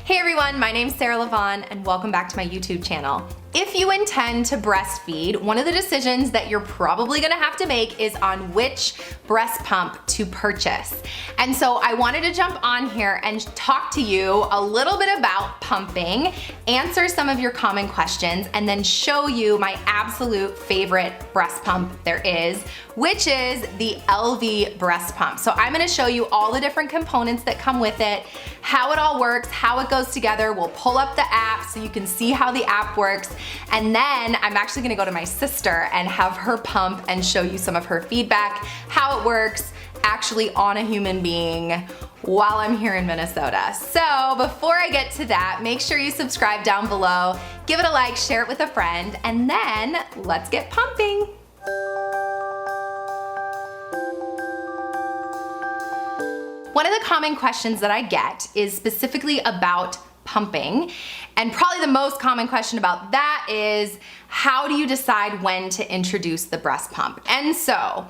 Hey everyone, my name's Lavonne and welcome back to my YouTube channel. If you intend to breastfeed, one of the decisions that you're probably gonna have to make is on which breast pump to purchase. And so I wanted to jump on here and talk to you a little bit about pumping, answer some of your common questions, and then show you my absolute favorite breast pump there is, which is the Elvie Breast Pump. So I'm gonna show you all the different components that come with it, how it all works, how it goes together. We'll pull up the app so you can see how the app works. And then I'm actually gonna go to my sister and have her pump and show you some of her feedback, how it works actually on a human being while I'm here in Minnesota. So before I get to that, make sure you subscribe down below, give it a like, share it with a friend, and then let's get pumping. One of the common questions that I get is specifically about pumping, and probably the most common question about that is, how do you decide when to introduce the breast pump? And so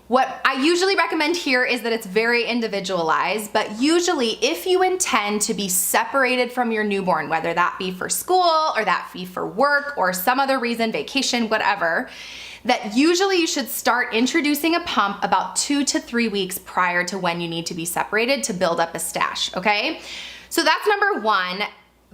what I usually recommend here is that it's very individualized, but usually if you intend to be separated from your newborn, whether that be for school or that be for work or some other reason, vacation, whatever, that usually you should start introducing a pump about 2 to 3 weeks prior to when you need to be separated to build up a stash, okay? So that's number one.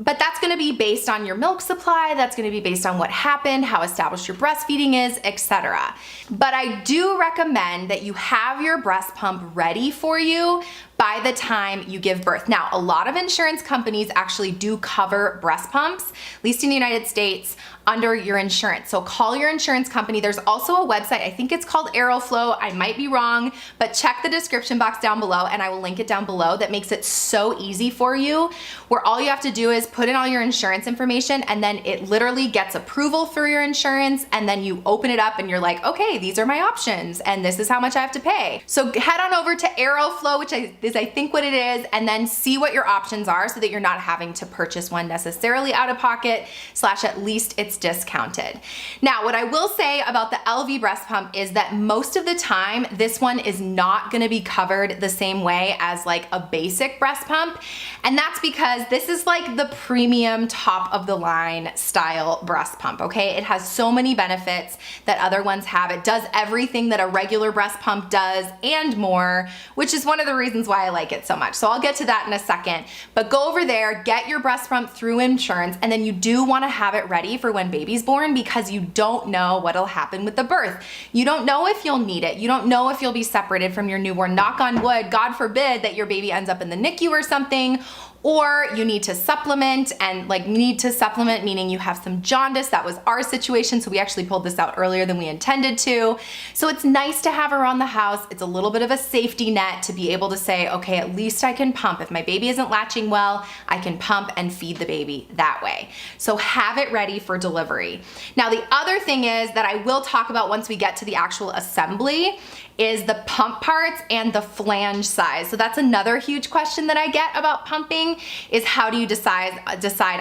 But that's gonna be based on your milk supply, that's gonna be based on what happened, how established your breastfeeding is, etc. But I do recommend that you have your breast pump ready for you by the time you give birth. Now, a lot of insurance companies actually do cover breast pumps, at least in the United States, under your insurance. So call your insurance company. There's also a website, I think it's called Aeroflow, I might be wrong, but check the description box down below and I will link it down below. That makes it so easy for you, where all you have to do is put in all your insurance information and then it literally gets approval for your insurance, and then you open it up and you're like, okay, these are my options and this is how much I have to pay. So head on over to Aeroflow, which is I think what it is, and then see what your options are so that you're not having to purchase one necessarily out of pocket, / at least it's discounted. Now, what I will say about the Elvie breast pump is that most of the time, this one is not gonna be covered the same way as like a basic breast pump. And that's because this is like the premium top of the line style breast pump, okay? It has so many benefits that other ones have. It does everything that a regular breast pump does and more, which is one of the reasons why I like it so much. So I'll get to that in a second, but go over there, get your breast pump through insurance, and then you do wanna have it ready for when baby's born, because you don't know what'll happen with the birth. You don't know if you'll need it. You don't know if you'll be separated from your newborn. Knock on wood, God forbid that your baby ends up in the NICU or something, or you need to supplement, and like need to supplement meaning you have some jaundice. That was our situation, so we actually pulled this out earlier than we intended to. So it's nice to have around the house. It's a little bit of a safety net to be able to say, okay, at least I can pump. If my baby isn't latching well, I can pump and feed the baby that way. So have it ready for delivery. Now, the other thing is that I will talk about once we get to the actual assembly is the pump parts and the flange size. So that's another huge question that I get about pumping, is how do you decide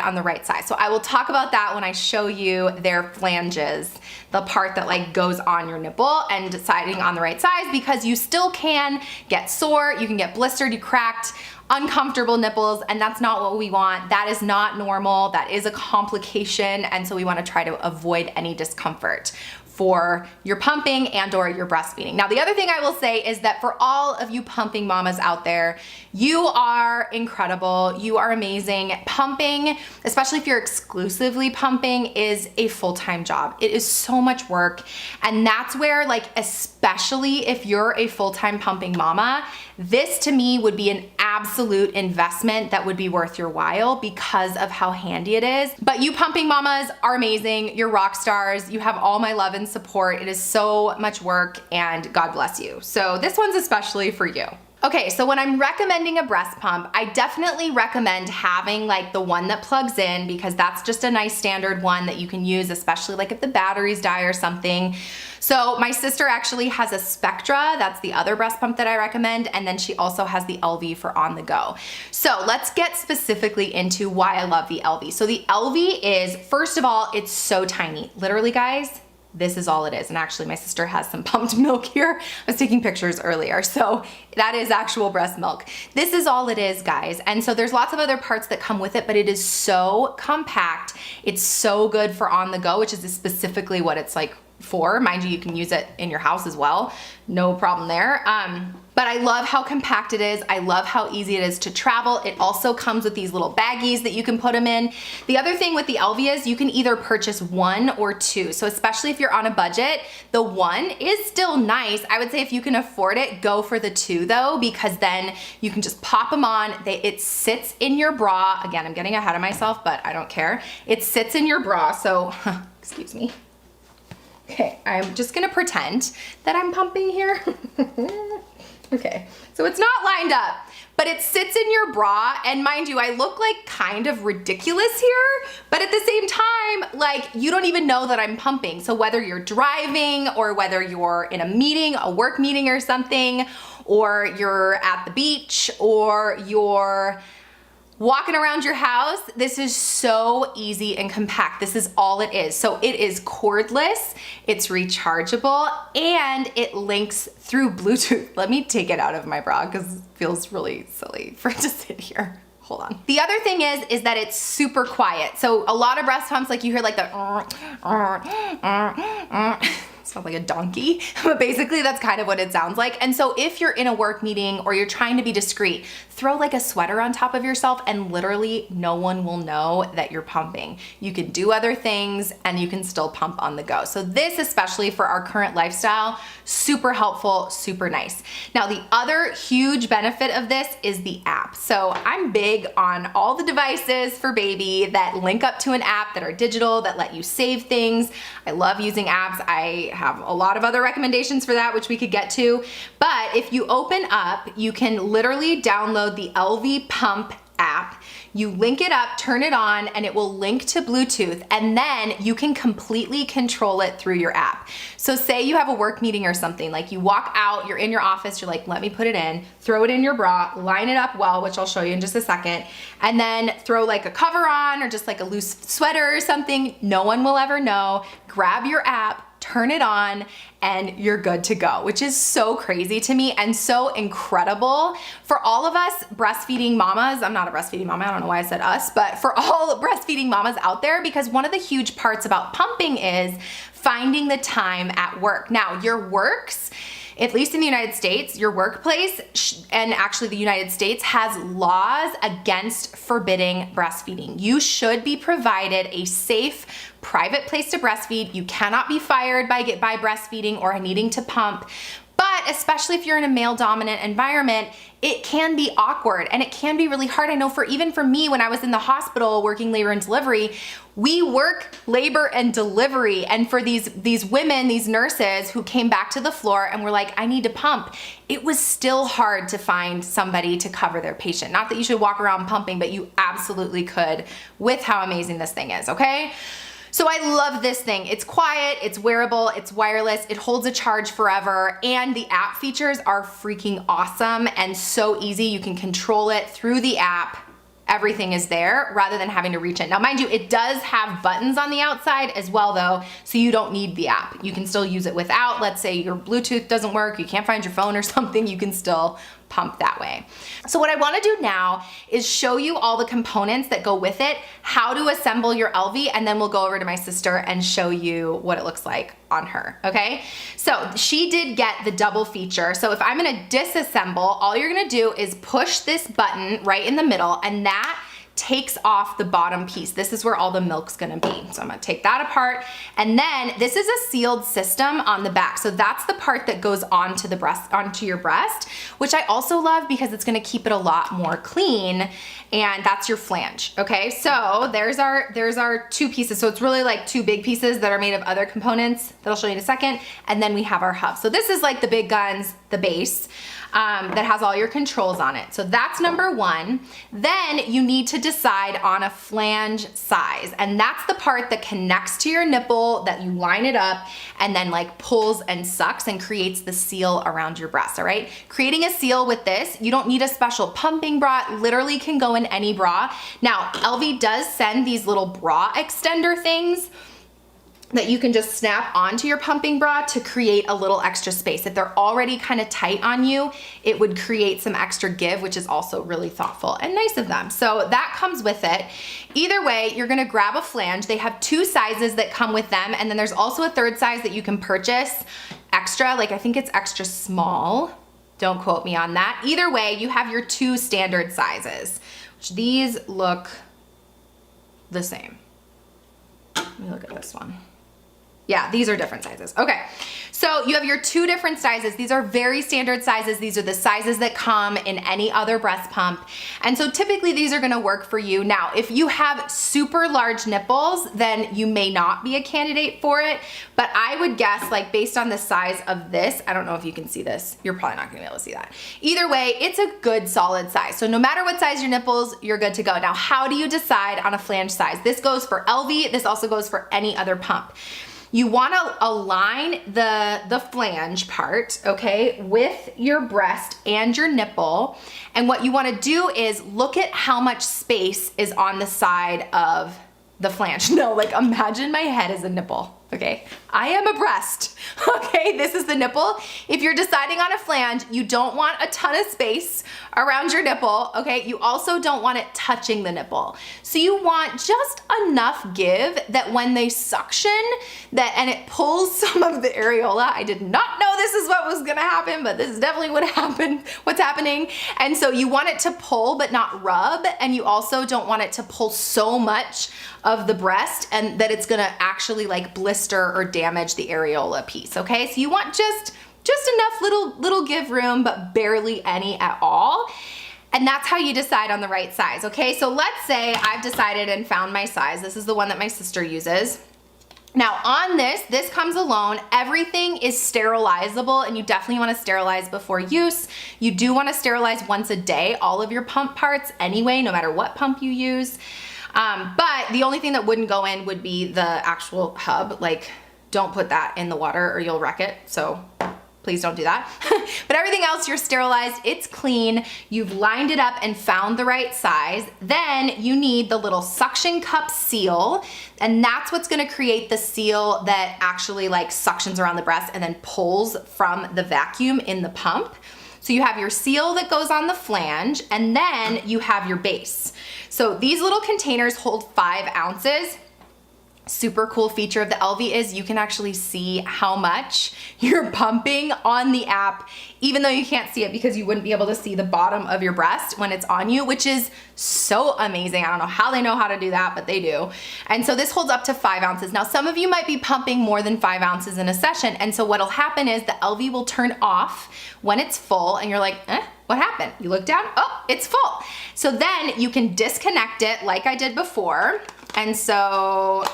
on the right size? So I will talk about that when I show you their flanges, the part that like goes on your nipple, and deciding on the right size, because you still can get sore, you can get blistered, you cracked, uncomfortable nipples, and that's not what we want. That is not normal. That is a complication, and so we want to try to avoid any discomfort for your pumping and or your breastfeeding. Now, the other thing I will say is that for all of you pumping mamas out there, you are incredible. You are amazing. Pumping, especially if you're exclusively pumping, is a full-time job. It is so much work. And that's where, like, especially if you're a full-time pumping mama, this to me would be an absolute investment that would be worth your while because of how handy it is. But you pumping mamas are amazing. You're rock stars. You have all my love and support. It is so much work, and God bless you. So this one's especially for you. Okay, so when I'm recommending a breast pump, I definitely recommend having like the one that plugs in, because that's just a nice standard one that you can use, especially like if the batteries die or something. So my sister actually has a Spectra, that's the other breast pump that I recommend, and then she also has the Elvie for on the go. So let's get specifically into why I love the Elvie. So the Elvie is, first of all, it's so tiny. Literally, guys, this is all it is. And actually my sister has some pumped milk here. I was taking pictures earlier. So that is actual breast milk. This is all it is, guys. And so there's lots of other parts that come with it, but it is so compact. It's so good for on the go, which is specifically what it's like for. Mind you, you can use it in your house as well. No problem there. But I love how compact it is. I love how easy it is to travel. It also comes with these little baggies that you can put them in. The other thing with the Elvie is you can either purchase one or two. So especially if you're on a budget, the one is still nice. I would say if you can afford it, go for the two though, because then you can just pop them on. It sits in your bra. Again, I'm getting ahead of myself, but I don't care. It sits in your bra. So, excuse me. Okay, I'm just gonna pretend that I'm pumping here. Okay, so it's not lined up, but it sits in your bra, and mind you, I look like kind of ridiculous here, but at the same time, like, you don't even know that I'm pumping. So whether you're driving or whether you're in a meeting, a work meeting or something, or you're at the beach, or you're walking around your house, this is so easy and compact. This is all it is. So it is cordless, it's rechargeable, and it links through Bluetooth. Let me take it out of my bra because it feels really silly for it to sit here. Hold on. The other thing is that it's super quiet. So a lot of breast pumps, like you hear like the sounds like a donkey, but basically that's kind of what it sounds like. And so if you're in a work meeting or you're trying to be discreet, throw like a sweater on top of yourself and literally no one will know that you're pumping. You can do other things and you can still pump on the go. So this, especially for our current lifestyle, super helpful, super nice. Now the other huge benefit of this is the app. So I'm big on all the devices for baby that link up to an app, that are digital, that let you save things. I love using apps. I have a lot of other recommendations for that, which we could get to. But if you open up, you can literally download the Elvie Pump app. You link it up, turn it on, and it will link to Bluetooth, and then you can completely control it through your app. So say you have a work meeting or something, like you walk out, you're in your office, you're like, let me put it in, throw it in your bra, line it up well, which I'll show you in just a second, and then throw like a cover on or just like a loose sweater or something. No one will ever know. Grab your app, turn it on, and you're good to go, which is so crazy to me and so incredible for all of us breastfeeding mamas. I'm not a breastfeeding mama, I don't know why I said us, but for all breastfeeding mamas out there, because one of the huge parts about pumping is finding the time at work. Now, your works, at least in the United States, your workplace, and actually the United States, has laws against forbidding breastfeeding. You should be provided a safe, private place to breastfeed. You cannot be fired by breastfeeding or needing to pump. But especially if you're in a male dominant environment, it can be awkward and it can be really hard. I know even for me, when I was in the hospital working labor and delivery, we work labor and delivery. And for these women, these nurses who came back to the floor and were like, I need to pump, it was still hard to find somebody to cover their patient. Not that you should walk around pumping, but you absolutely could with how amazing this thing is, okay? So I love this thing. It's quiet, it's wearable, it's wireless, it holds a charge forever, and the app features are freaking awesome and so easy. You can control it through the app. Everything is there rather than having to reach it. Now, mind you, it does have buttons on the outside as well though, so you don't need the app. You can still use it without. Let's say your Bluetooth doesn't work, you can't find your phone or something, you can still pump that way. So what I wanna do now is show you all the components that go with it, how to assemble your Elvie, and then we'll go over to my sister and show you what it looks like on her, okay? So she did get the double feature. So if I'm gonna disassemble, all you're gonna do is push this button right in the middle, and that takes off the bottom piece. This is where all the milk's gonna be. So I'm gonna take that apart. And then this is a sealed system on the back. So that's the part that goes onto your breast, which I also love because it's gonna keep it a lot more clean. And that's your flange, okay? So there's our two pieces. So it's really like two big pieces that are made of other components that I'll show you in a second. And then we have our hub. So this is like the big guns, the base. That has all your controls on it. So that's number one. Then you need to decide on a flange size, and that's the part that connects to your nipple, that you line it up and then like pulls and sucks and creates the seal around your breast, all right? Creating a seal with this, you don't need a special pumping bra, it literally can go in any bra. Now, Elvie does send these little bra extender things. that you can just snap onto your pumping bra to create a little extra space. If they're already kind of tight on you, it would create some extra give, which is also really thoughtful and nice of them. So that comes with it. Either way, you're gonna grab a flange. They have 2 sizes that come with them, and then there's also a 3rd size that you can purchase extra, like I think it's extra small. Don't quote me on that. Either way, you have your 2 standard sizes, which these look the same. Let me look at this one. Yeah, these are different sizes. Okay, so you have your 2 different sizes. These are very standard sizes. These are the sizes that come in any other breast pump. And so typically these are gonna work for you. Now, if you have super large nipples, then you may not be a candidate for it. But I would guess, like based on the size of this, I don't know if you can see this. You're probably not gonna be able to see that. Either way, it's a good solid size. So no matter what size your nipples, you're good to go. Now, how do you decide on a flange size? This goes for Elvie. This also goes for any other pump. You wanna align the flange part, okay, with your breast and your nipple. And what you wanna do is look at how much space is on the side of the flange. No, like imagine my head is a nipple. Okay, I am a breast. Okay, this is the nipple. If you're deciding on a flange, you don't want a ton of space around your nipple, okay? You also don't want it touching the nipple. So you want just enough give that when they suction and it pulls some of the areola. I did not know this is what was gonna happen, but this is definitely what's happening. And so you want it to pull but not rub, and you also don't want it to pull so much of the breast and that it's gonna actually like blister or damage the areola piece, okay? So you want just enough little give room, but barely any at all. And that's how you decide on the right size, okay? So let's say I've decided and found my size. This is the one that my sister uses. Now on this comes alone. Everything is sterilizable, and you definitely wanna sterilize before use. You do wanna sterilize once a day, all of your pump parts anyway, no matter what pump you use. But the only thing that wouldn't go in would be the actual hub. Like, don't put that in the water or you'll wreck it. So please don't do that. But everything else, you're sterilized, it's clean, you've lined it up and found the right size. Then you need the little suction cup seal, and that's what's gonna create the seal that actually like suctions around the breast and then pulls from the vacuum in the pump. So you have your seal that goes on the flange, and then you have your base. So these little containers hold 5 ounces. Super cool feature of the Elvie is you can actually see how much you're pumping on the app, even though you can't see it because you wouldn't be able to see the bottom of your breast when it's on you, which is so amazing. I don't know how they know how to do that, but they do. And so this holds up to 5 ounces. Now, some of you might be pumping more than 5 ounces in a session. And so what'll happen is the Elvie will turn off when it's full and you're like, what happened? You look down, oh, it's full. So then you can disconnect it like I did before. And so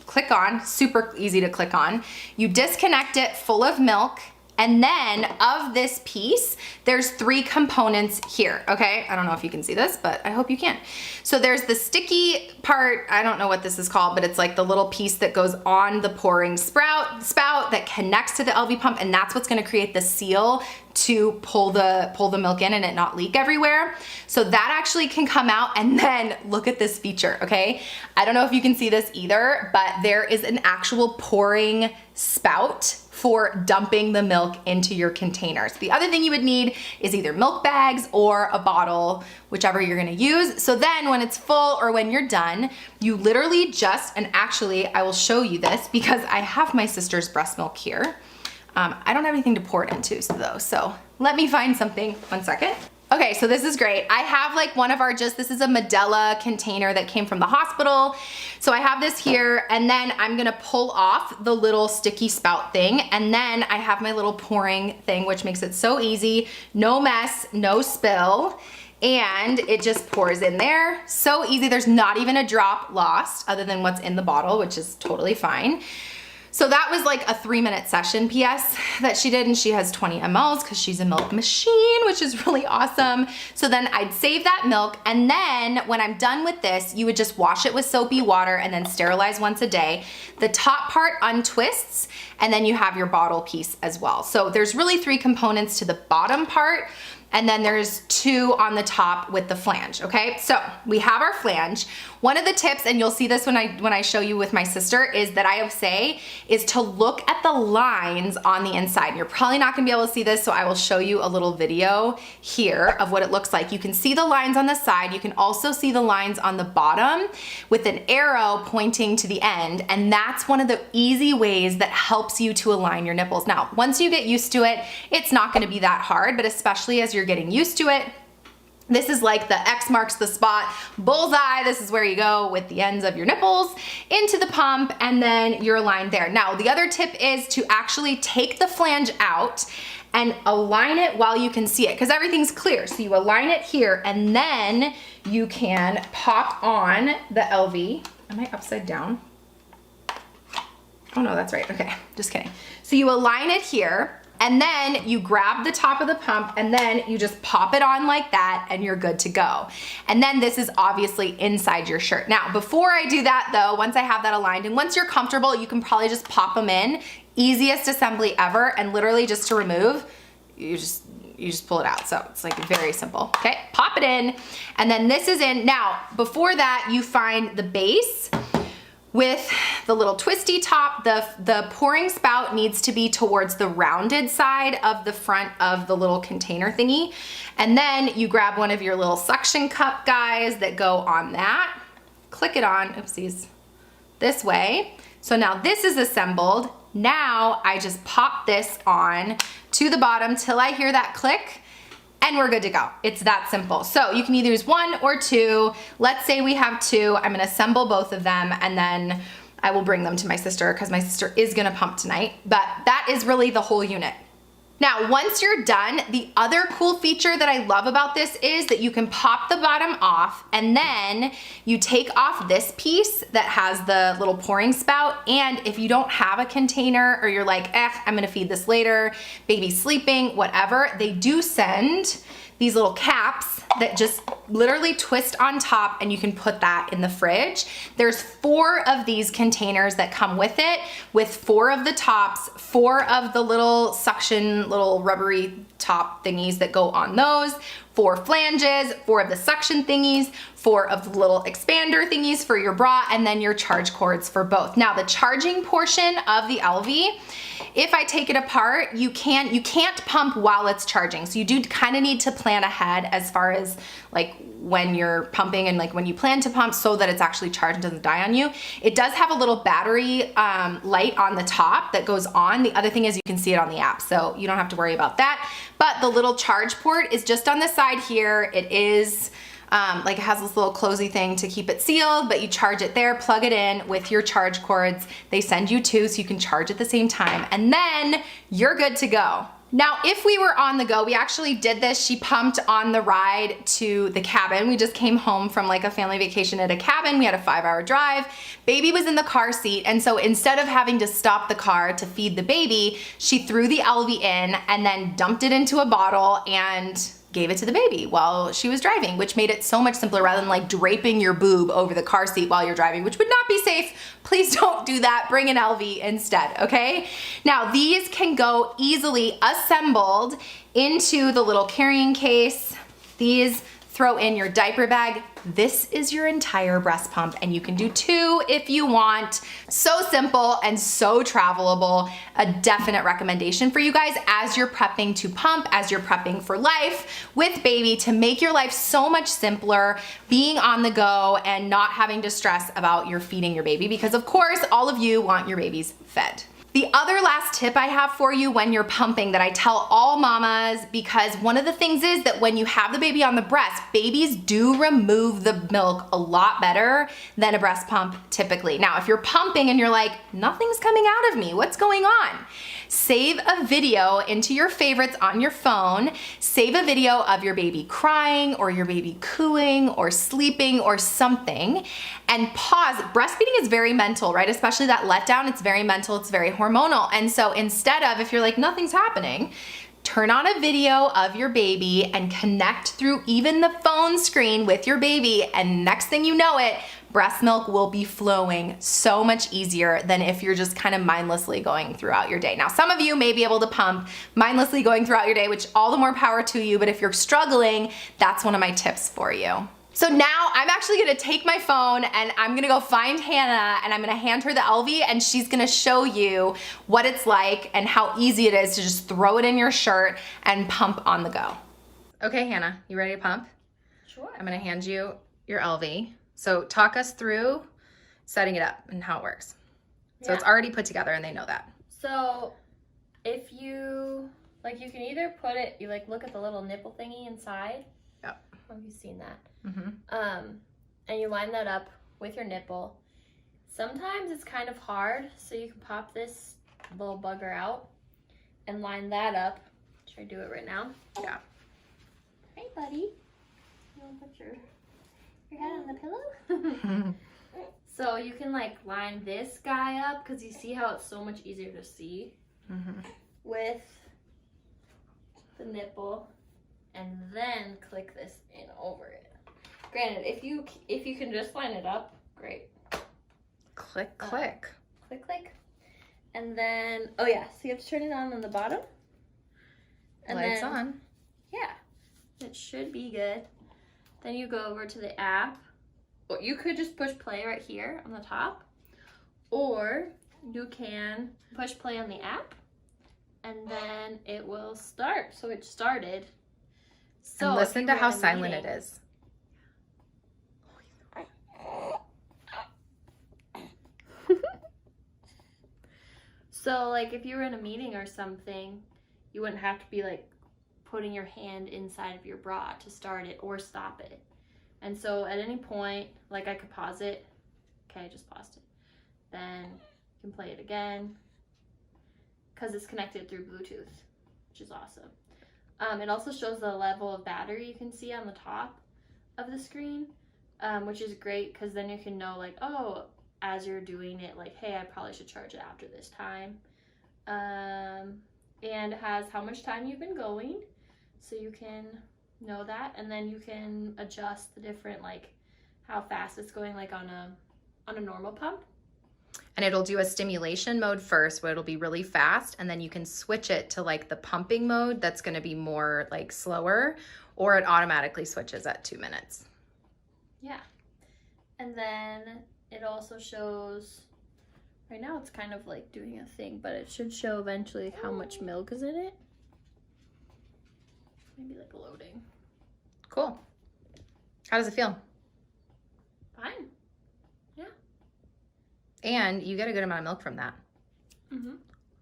click on, super easy to click on. You disconnect it full of milk, and then of this piece, there's 3 components here, okay? I don't know if you can see this, but I hope you can. So there's the sticky part, I don't know what this is called, but it's like the little piece that goes on the pouring spout that connects to the Elvie pump, and that's what's gonna create the seal to pull the milk in and it not leak everywhere. So that actually can come out, and then look at this feature, okay? I don't know if you can see this either, but there is an actual pouring spout for dumping the milk into your containers. The other thing you would need is either milk bags or a bottle, whichever you're gonna use. So then when it's full or when you're done, you literally and actually I will show you this because I have my sister's breast milk here. I don't have anything to pour it into though, so let me find something, 1 second. Okay, so this is great. I have like one of our this is a Medela container that came from the hospital. So I have this here, and then I'm gonna pull off the little sticky spout thing, and then I have my little pouring thing, which makes it so easy. No mess, no spill, and it just pours in there. So easy, there's not even a drop lost other than what's in the bottle, which is totally fine. So that was like a 3-minute session PS that she did, and she has 20 mLs because she's a milk machine, which is really awesome. So then I'd save that milk, and then when I'm done with this, you would just wash it with soapy water and then sterilize once a day. The top part untwists, and then you have your bottle piece as well. So there's really 3 components to the bottom part. and then there's 2 on the top with the flange, okay? So we have our flange. One of the tips, and you'll see this when I show you with my sister, is that I say is to look at the lines on the inside. And you're probably not gonna be able to see this, so I will show you a little video here of what it looks like. You can see the lines on the side. You can also see the lines on the bottom with an arrow pointing to the end, and that's one of the easy ways that helps you to align your nipples. Now, once you get used to it, it's not gonna be that hard, but especially as you're getting used to it, this is like the X marks the spot, bullseye. This is where you go with the ends of your nipples into the pump, and then you're aligned there. Now, the other tip is to actually take the flange out and align it while you can see it, because everything's clear. So you align it here, and then you can pop on the Elvie. Am I upside down? Oh no, that's right. Okay, just kidding. So you align it here, and then you grab the top of the pump, and then you just pop it on like that, and you're good to go. And then this is obviously inside your shirt. Now, before I do that though, once I have that aligned, and once you're comfortable, you can probably just pop them in. Easiest assembly ever, and literally just to remove, you just pull it out. So it's like very simple. Okay, pop it in, and then this is in. Now, before that, you find the base with the little twisty top. The pouring spout needs to be towards the rounded side of the front of the little container thingy. And then you grab one of your little suction cup guys that go on that, click it on, oopsies, this way. So now this is assembled. Now I just pop this on to the bottom till I hear that click, and we're good to go. It's that simple. So you can either use 1 or 2. Let's say we have 2. I'm gonna assemble both of them, and then I will bring them to my sister, because my sister is gonna pump tonight. But that is really the whole unit. Now, once you're done, the other cool feature that I love about this is that you can pop the bottom off, and then you take off this piece that has the little pouring spout. And if you don't have a container, or you're like, I'm gonna feed this later, baby's sleeping, whatever, they do send these little caps that just literally twist on top, and you can put that in the fridge. There's 4 of these containers that come with it, with 4 of the tops, 4 of the little suction, little rubbery top thingies that go on those, 4 flanges, 4 of the suction thingies, 4 of the little expander thingies for your bra, and then your charge cords for both. Now, the charging portion of the Elvie, if I take it apart, you can't pump while it's charging. So you do kind of need to plan ahead as far as like when you're pumping, and like when you plan to pump, so that it's actually charged and doesn't die on you. It does have a little battery light on the top that goes on. The other thing is you can see it on the app, so you don't have to worry about that. But the little charge port is just on the side here. It is like it has this little closey thing to keep it sealed, but you charge it there, plug it in with your charge cords. They send you 2 so you can charge at the same time, and then you're good to go. Now, if we were on the go, we actually did this. She pumped on the ride to the cabin. We just came home from like a family vacation at a cabin. We had a 5-hour drive. Baby was in the car seat, and so instead of having to stop the car to feed the baby, she threw the Elvie in and then dumped it into a bottle and gave it to the baby while she was driving, which made it so much simpler rather than like draping your boob over the car seat while you're driving, which would not be safe. Please don't do that. Bring an Elvie instead, okay? Now, these can go easily assembled into the little carrying case. These throw in your diaper bag. This is your entire breast pump, and you can do 2 if you want. So simple and so travelable. A definite recommendation for you guys as you're prepping to pump, as you're prepping for life with baby, to make your life so much simpler, being on the go and not having to stress about your feeding your baby, because of course all of you want your babies fed. The other last tip I have for you when you're pumping that I tell all mamas, because one of the things is that when you have the baby on the breast, babies do remove the milk a lot better than a breast pump typically. Now, if you're pumping and you're like, nothing's coming out of me, what's going on? Save a video into your favorites on your phone. Save a video of your baby crying or your baby cooing or sleeping or something, and pause. Breastfeeding is very mental, right? Especially that letdown, it's very mental, it's very hormonal. And so instead of, if you're like, nothing's happening, turn on a video of your baby and connect through even the phone screen with your baby, and next thing you know it, breast milk will be flowing so much easier than if you're just kind of mindlessly going throughout your day. Now, some of you may be able to pump mindlessly going throughout your day, which all the more power to you, but if you're struggling, that's one of my tips for you. So now I'm actually gonna take my phone and I'm gonna go find Hannah and I'm gonna hand her the Elvie and she's gonna show you what it's like and how easy it is to just throw it in your shirt and pump on the go. Okay, Hannah, you ready to pump? Sure. I'm gonna hand you your Elvie. So talk us through setting it up and how it works. So it's already put together and they know that. So if you, you can either put it, look at the little nipple thingy inside. Yep. Have you seen that? Mm-hmm. And you line that up with your nipple. Sometimes it's kind of hard, so you can pop this little bugger out and line that up. Should I do it right now? Yeah. Hey, buddy. You want to put your head on the pillow? So you can line this guy up because you see how it's so much easier to see with the nipple, and then click this in over it. Granted, if you can just line it up, great. Click, click. Click, click. And then, oh yeah, so you have to turn it on the bottom. And Lights on. Yeah, it should be good. Then you go over to the app. Well, you could just push play right here on the top, or you can push play on the app, and then it will start. So it started. So and listen to how silent it is. So if you were in a meeting or something, you wouldn't have to be putting your hand inside of your bra to start it or stop it. And so at any point, I could pause it. Okay, I just paused it. Then you can play it again because it's connected through Bluetooth, which is awesome. It also shows the level of battery you can see on the top of the screen, which is great because then you can know oh, as you're doing it, hey, I probably should charge it after this time. And it has how much time you've been going, so you can know that, and then you can adjust the different how fast it's going on a normal pump. And it'll do a stimulation mode first where it'll be really fast, and then you can switch it to the pumping mode that's going to be more slower, or it automatically switches at 2 minutes. Yeah. And then it also shows, right now it's kind of doing a thing, but it should show eventually how much milk is in it. Maybe loading. Cool. How does it feel? Fine. Yeah. And you get a good amount of milk from that. Mm-hmm.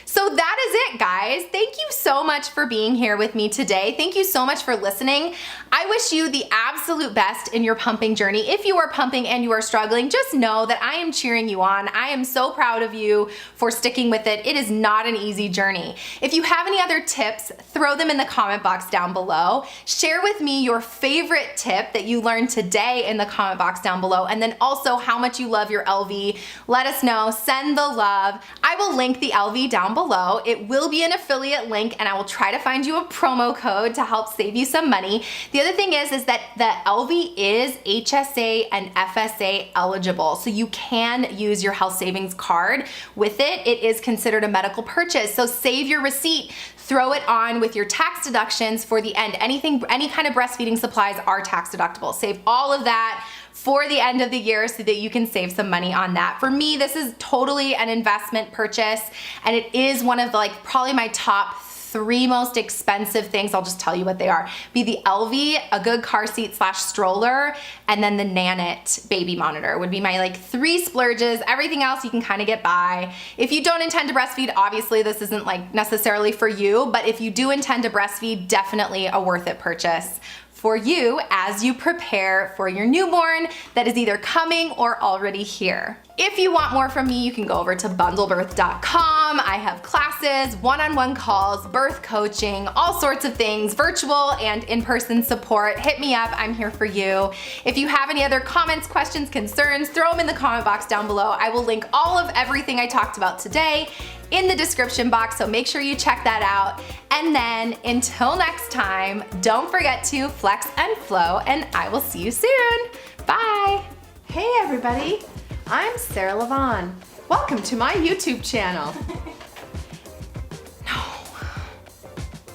So that is it, guys. Thank you so much for being here with me today. Thank you so much for listening. I wish you the absolute best in your pumping journey. If you are pumping and you are struggling, just know that I am cheering you on. I am so proud of you for sticking with it. It is not an easy journey. If you have any other tips, throw them in the comment box down below. Share with me your favorite tip that you learned today in the comment box down below, and then also how much you love your Elvie. Let us know. Send the love. I will link the Elvie down below. It will be an affiliate link, and I will try to find you a promo code to help save you some money. The other thing is that the Elvie is HSA and FSA eligible, so you can use your health savings card with it. It is considered a medical purchase, so save your receipt. Throw it on with your tax deductions for the end. Any kind of breastfeeding supplies are tax deductible. Save all of that for the end of the year so that you can save some money on that. For me, this is totally an investment purchase, and it is one of probably my top 3 most expensive things. I'll just tell you what they are. Be the Elvie, a good car seat / stroller, and then the Nanit baby monitor would be my 3 splurges. Everything else you can kind of get by. If you don't intend to breastfeed, obviously this isn't necessarily for you, but if you do intend to breastfeed, definitely a worth it purchase for you as you prepare for your newborn that is either coming or already here. If you want more from me, you can go over to bundlebirth.com. I have classes, one-on-one calls, birth coaching, all sorts of things, virtual and in-person support. Hit me up, I'm here for you. If you have any other comments, questions, concerns, throw them in the comment box down below. I will link all of everything I talked about today in the description box, so make sure you check that out. And then until next time, don't forget to flex and flow, and I will see you soon. Bye. Hey everybody, I'm Sarah Lavonne. Welcome to my YouTube channel.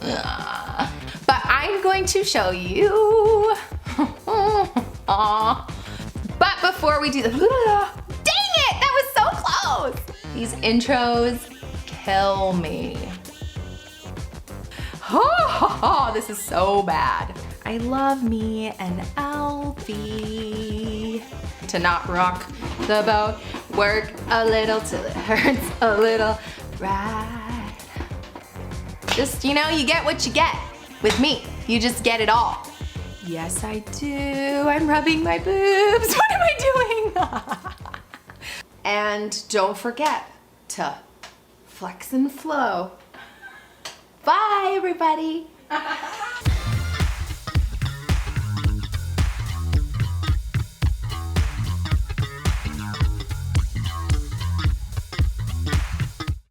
But I'm going to show you. But before we do the, dang it, that was so close. These intros kill me. This is so bad. I love me an Elvie. To not rock the boat, work a little till it hurts a little, right? Just, you know, you get what you get. With me, you just get it all. Yes, I do. I'm rubbing my boobs. What am I doing? And don't forget to flex and flow. Bye, everybody.